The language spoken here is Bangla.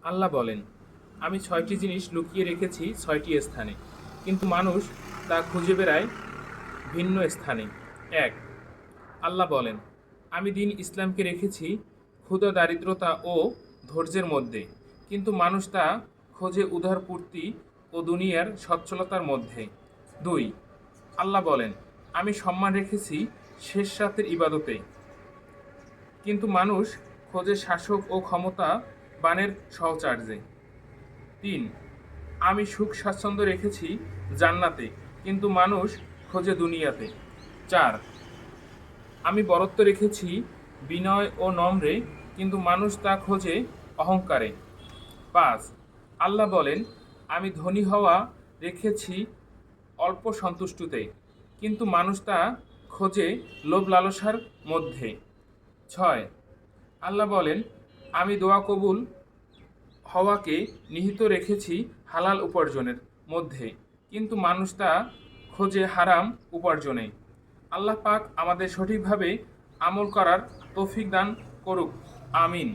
আল্লাহ বলেন, আমি ৬টি জিনিস লুকিয়ে রেখেছি ৬টি স্থানে, কিন্তু মানুষ তা খুঁজে বেড়ায় ভিন্ন স্থানে। ১। আল্লাহ বলেন, আমি দিন ইসলামকে রেখেছি ক্ষুধা দারিদ্রতা ও ধৈর্যের মধ্যে, কিন্তু মানুষ তা খোঁজে উদারপূর্তি ও দুনিয়ার সচ্ছলতার মধ্যে। ২। আল্লাহ বলেন, আমি সম্মান রেখেছি শেষ রাতের ইবাদতে, কিন্তু মানুষ খোঁজে শাসক ও ক্ষমতা বানের সহচার্যে। ৩। আমি সুখ স্বাচ্ছন্দ্য রেখেছি জান্নাতে, কিন্তু মানুষ খোঁজে দুনিয়াতে। ৪। আমি বরত্ব রেখেছি বিনয় ও নম্রে, কিন্তু মানুষ তা খোঁজে অহংকারে। ৫। আল্লাহ বলেন, আমি ধনী হওয়া রেখেছি অল্প সন্তুষ্টতে, কিন্তু মানুষ তা খোঁজে লোভ লালসার মধ্যে। ৬। আল্লাহ বলেন, আমি দোয়া কবুল হওয়াকে নিহিত রেখেছি হালাল উপার্জনের মধ্যে, কিন্তু মানুষ তা খোঁজে হারাম উপার্জনে। আল্লাহ পাক আমাদের সঠিকভাবে আমল করার তৌফিক দান করুক। আমিন।